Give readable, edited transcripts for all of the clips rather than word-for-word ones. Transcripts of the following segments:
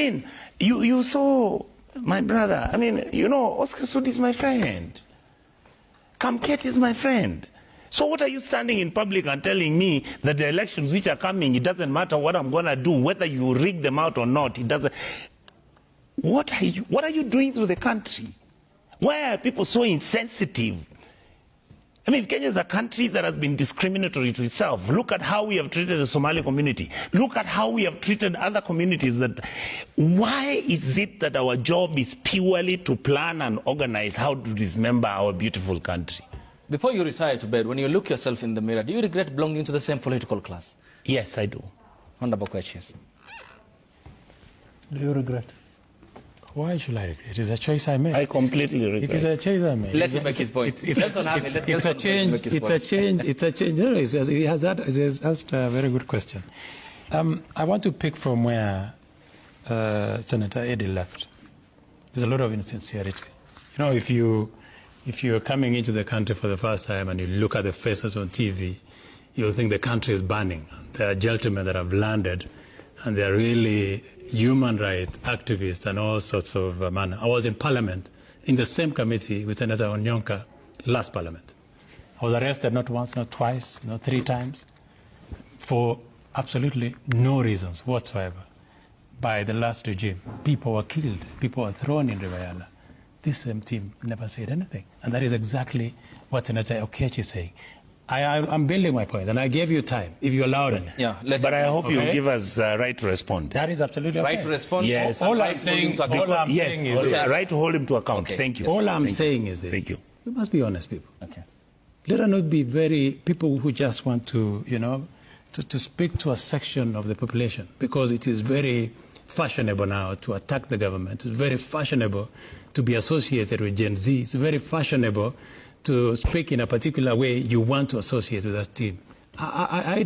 mean, you saw my brother. I mean, you know, Oscar Sudi is my friend. Kamket is my friend. So what are you standing in public and telling me that the elections which are coming, it doesn't matter what I'm going to do, whether you rig them out or not, it doesn't. What are you doing to the country? Why are people so insensitive? I mean, Kenya is a country that has been discriminatory to itself. Look at how we have treated the Somali community. Look at how we have treated other communities. Why is it that our job is purely to plan and organize how to dismember our beautiful country? Before you retire to bed, when you look yourself in the mirror, do you regret belonging to the same political class? Yes, I do. Honorable questions. Do you regret? Why should I regret? It is a choice I made. I completely regret. It is a choice I made. Let him make his point. It's a change. It's a change. It's a change. No, he has asked a very good question. I want to pick from where Senator Eddie left. There's a lot of insincerity. You know, if you're coming into the country for the first time and you look at the faces on TV, you'll think the country is burning. There are gentlemen that have landed, and they're really human rights activists and all sorts of manner. I was in Parliament in the same committee with Senator Onyonka last Parliament. I was arrested not once, not twice, not 3 times, for absolutely no reasons whatsoever by the last regime. People were killed. People were thrown in River Yala. This same team never said anything. And that is exactly what Senator Okechi is saying. I'm building my point, and I gave you time, if you allowed it. Yeah, but I hope you give us right to respond. That is absolutely right to respond. Yes. All I'm saying is right to hold him to account. Okay. Thank you. All I'm saying is this. Thank you. We must be honest, people. Okay. Let us not be people who just want to, you know, to speak to a section of the population, because it is very fashionable now to attack the government. It's very fashionable to be associated with Gen Z. It's very fashionable to speak in a particular way you want to associate with that team. I'm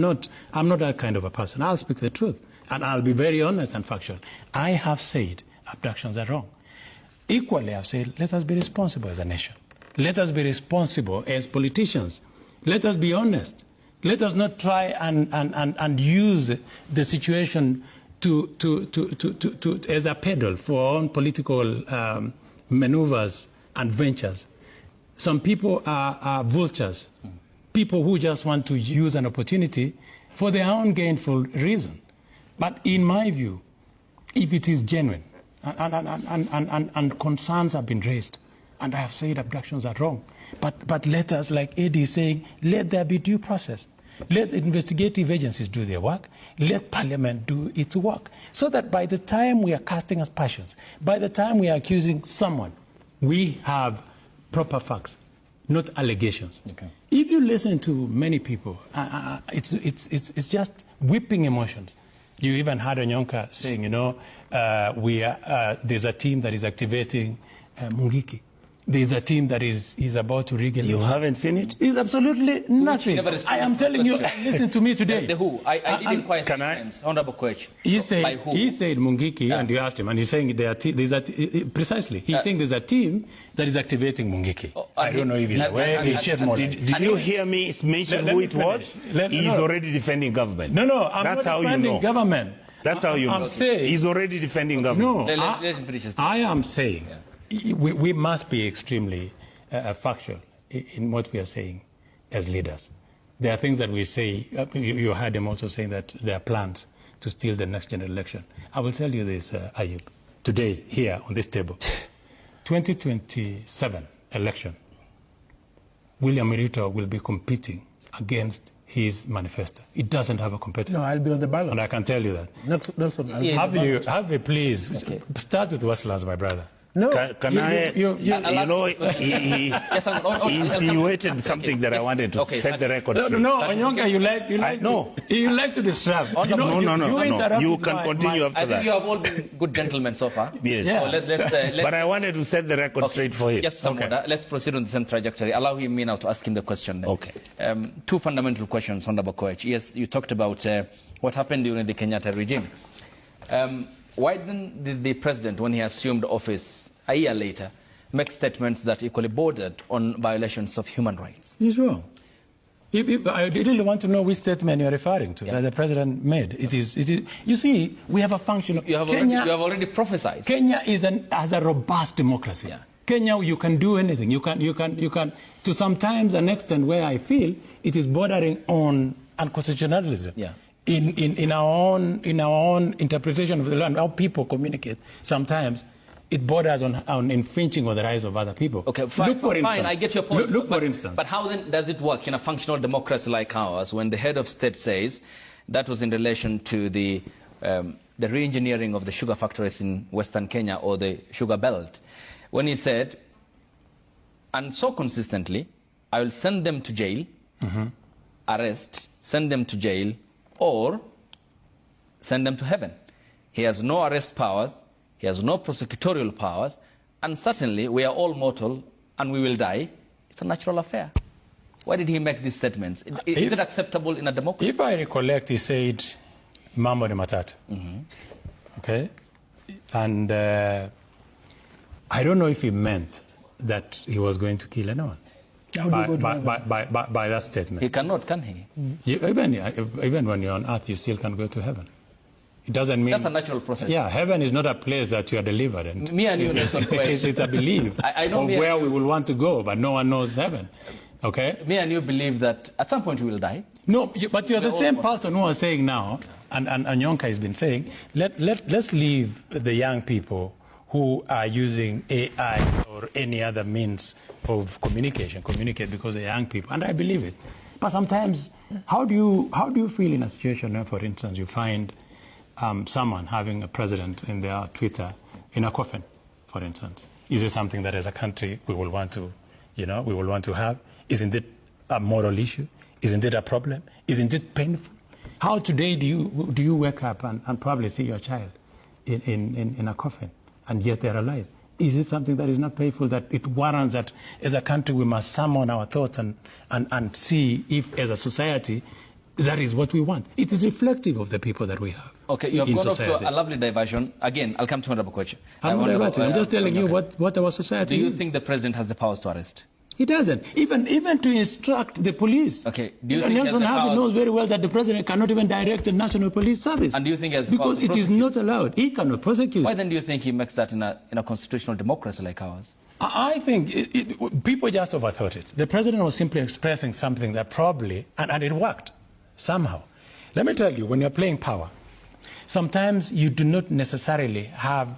not that kind of a person. I'll speak the truth, and I'll be very honest and factual. I have said abductions are wrong. Equally, I've said, let us be responsible as a nation. Let us be responsible as politicians. Let us be honest. Let us not try and use the situation as a pedal for our own political maneuvers and ventures. Some people are vultures, people who just want to use an opportunity for their own gainful reason. But in my view, if it is genuine and concerns have been raised, and I have said abductions are wrong, but let us, like Eddie is saying, let there be due process. Let investigative agencies do their work. Let Parliament do its work. So that by the time we are casting aspersions, by the time we are accusing someone, we have proper facts, not allegations. Okay. If you listen to many people, it's just whipping emotions. You even heard Onyonka saying, you know, there's a team that is activating Mungiki. There's a team that is about to rig. You haven't seen it? It's absolutely nothing. I am telling you, listen to me today. The who? I didn't quite times. Honorable question. He said Mungiki, and you asked him, and he's saying precisely. He's saying there's a team that is activating Mungiki. I don't know if he's aware. Did you hear me mention who it was? He's already defending government. No, I'm not defending government. That's how you know. I'm saying he's already defending government. No, I am saying we must be extremely factual in what we are saying as leaders. There are things that we say, you heard him also saying that there are plans to steal the next general election. I will tell you this, Ayub, today, here on this table. 2027 election, William Ruto will be competing against his manifesto. It doesn't have a competitor. No, I'll be on the ballot. And I can tell you that. Have you please start with what's last, my brother. No. Can I? You know, he insinuated something that I wanted to set the record straight. No, Onyonka, you like to disrupt. No. You can continue after that. I think you have all been good gentlemen so far. Yes. So let's but I wanted to set the record straight for him. Yes, let's proceed on the same trajectory. Allow me now to ask him the question. Okay. 2 fundamental questions, Honorable Koech. Yes, you talked about what happened during the Kenyatta regime. Why did the president, when he assumed office a year later, make statements that equally bordered on violations of human rights? He's wrong. I really want to know which statement you're referring to that the president made. It is. You see, we have a function. You have already prophesied. Kenya has a robust democracy. Yeah. Kenya, you can do anything. You can to sometimes an extent where I feel it is bordering on unconstitutionalism. Yeah. In our own interpretation of the law and how people communicate, sometimes it borders on infringing on the rights of other people. Okay, fine, I get your point. Look for instance. But how then does it work in a functional democracy like ours when the head of state says that was in relation to the re-engineering of the sugar factories in Western Kenya or the sugar belt, when he said, and so consistently, I will send them to jail, arrest, send them to jail, or send them to heaven. He has no arrest powers. He has no prosecutorial powers, and certainly we are all mortal and we will die. It's a natural affair. Why did he make these statements? Is it acceptable in a democracy? If I recollect, he said, Mambo de Matata. Okay? And I don't know if he meant that he was going to kill anyone by that statement. He cannot, can he? Even when you're on earth, you still can go to heaven. It doesn't mean... That's a natural process. Yeah, heaven is not a place that you are delivered. And me and you, Nelson, it's a belief of where we will want to go, but no one knows heaven. Okay? Me and you believe that at some point we will die. No, but you're the same person who was saying now, and Onyonka has been saying, let's leave the young people who are using AI or any other means of communicate because they're young people, and I believe it. But sometimes, how do you feel in a situation where, for instance, you find someone having a president in their Twitter in a coffin, for instance? Is it something that as a country we will want to, have? Isn't it a moral issue? Isn't it a problem? Isn't it painful? How today do you wake up and probably see your child in a coffin and yet they're alive? Is it something that is not painful, that it warrants that as a country we must summon our thoughts and see if as a society that is what we want? It is reflective of the people that we have. Okay, you have gone off to a lovely diversion. Again, I'll come to Honorable Koech. I'm just telling you what our society is. Do you is. think the president has the powers to arrest? He doesn't. Even to instruct the police. Okay. Do you think Nelson Harvey knows very well that the president cannot even direct the National Police Service. And do you think he has the powers to prosecute? Because it is not allowed. He cannot prosecute. Why then do you think he makes that in a constitutional democracy like ours? I think people just overthought it. The president was simply expressing something that probably, and it worked somehow. Let me tell you, when you're playing power, sometimes you do not necessarily have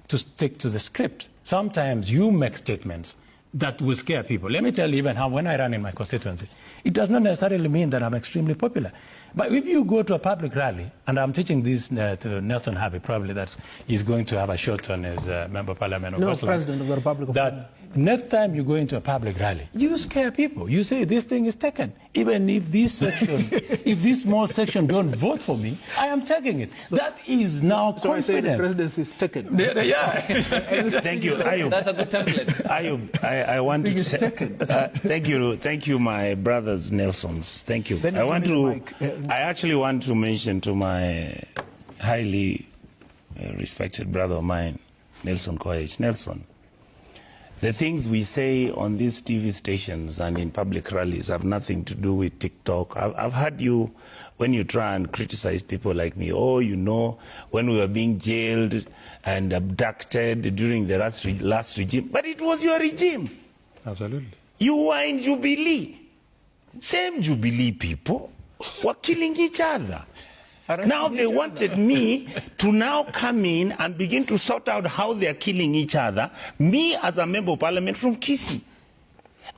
to stick to the script. Sometimes you make statements that will scare people. Let me tell you even how when I run in my constituency, it does not necessarily mean that I'm extremely popular. But if you go to a public rally, and I'm teaching this to Nelson Harvey, probably that he's going to have a shot on his member of parliament of Westlands, President of the Republic of that next time you go into a public rally, you scare people. You say this thing is taken. Even if this section, if this small section don't vote for me, I am taking it. So, that is now confidence. I say the presidency is taken. Yeah. Thank you, Ayub. That's a good template. Ayub, I want to say, thank you, my brothers Nelsons. Thank you. I actually want to mention to my highly respected brother of mine, Nelson Koech. Nelson, the things we say on these TV stations and in public rallies have nothing to do with TikTok. I've heard you, when you try and criticize people like me, when we were being jailed and abducted during the last regime. But it was your regime. Absolutely. You were in Jubilee. Same Jubilee people were killing each other. Now they wanted me to now come in and begin to sort out how they are killing each other, me as a member of parliament from Kisii.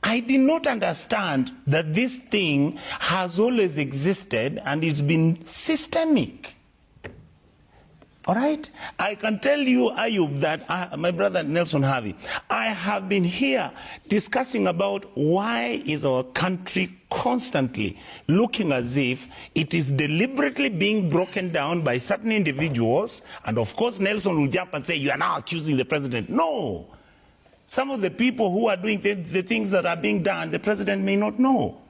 I did not understand that this thing has always existed and it's been systemic. All right? I can tell you, Ayub, that my brother Nelson Harvey, I have been here discussing about why is our country constantly looking as if it is deliberately being broken down by certain individuals. And of course, Nelson will jump and say, you are now accusing the president. No. Some of the people who are doing the things that are being done, the president may not know.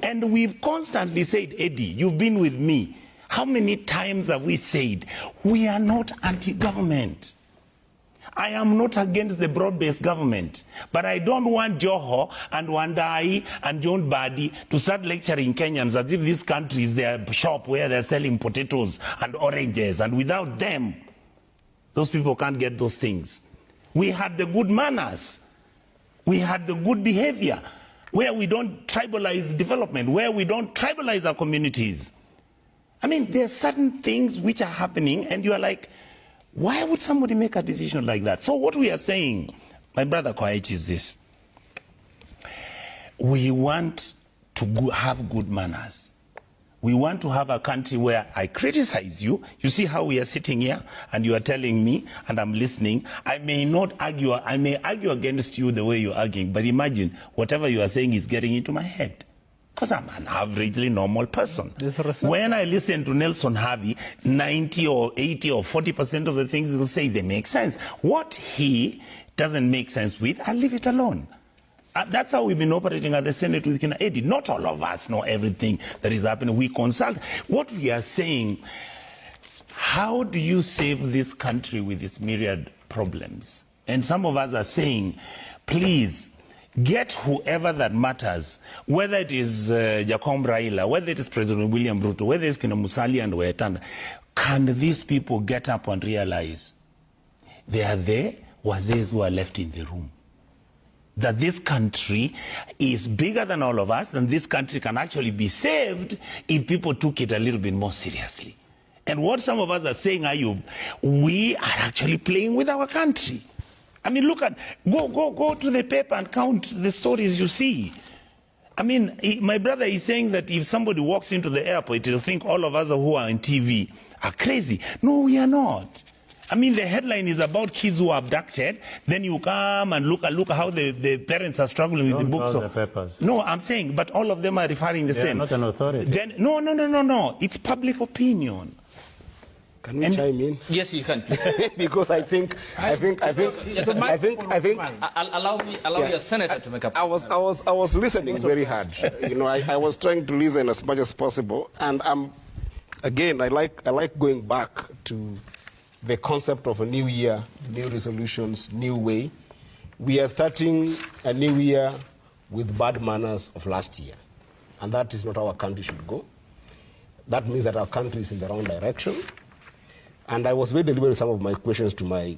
And we've constantly said, Eddie, you've been with me. How many times have we said, we are not anti-government? I am not against the broad-based government, but I don't want Joho and Wandai and John Badi to start lecturing Kenyans as if this country is their shop where they're selling potatoes and oranges, and without them, those people can't get those things. We had the good manners. We had the good behavior, where we don't tribalize development, where we don't tribalize our communities. I mean, there are certain things which are happening, and you are like, why would somebody make a decision like that? So what we are saying, my brother Koech, is this. We want to have good manners. We want to have a country where I criticize you. You see how we are sitting here and you are telling me and I'm listening. I may not argue, I may argue against you the way you're arguing, but imagine whatever you are saying is getting into my head. Because I'm an averagely normal person. When I listen to Nelson Harvey, 90 or 80 or 40% of the things he'll say, they make sense. What he doesn't make sense with, I'll leave it alone. That's how we've been operating at the Senate with Kina Eddie. Not all of us know everything that is happening. We consult. What we are saying, how do you save this country with its myriad problems? And some of us are saying, please, get whoever that matters, whether it is Jacob Raila, whether it is President William Ruto, whether it's Kina Musali and Wetanda. Can these people get up and realize they are there, wazes who are left in the room? That this country is bigger than all of us, and this country can actually be saved if people took it a little bit more seriously. And what some of us are saying, Ayub, we are actually playing with our country. I mean, look at, go to the paper and count the stories you see. I mean, my brother is saying that if somebody walks into the airport, he'll think all of us who are on TV are crazy. No, we are not. I mean, the headline is about kids who are abducted. Then you come and look at how the parents are struggling with the books. The papers. No, I'm saying, but all of them are referring the same. Not an authority. Then, no. It's public opinion. Can we chime in? Yes, you can. Because I think. Allow your senator to make up. I was listening very hard. You know, I was trying to listen as much as possible, and again, I like going back to the concept of a new year, new resolutions, new way. We are starting a new year with bad manners of last year, and that is not how our country should go. That means that our country is in the wrong direction. And I was very deliberate with some of my questions to my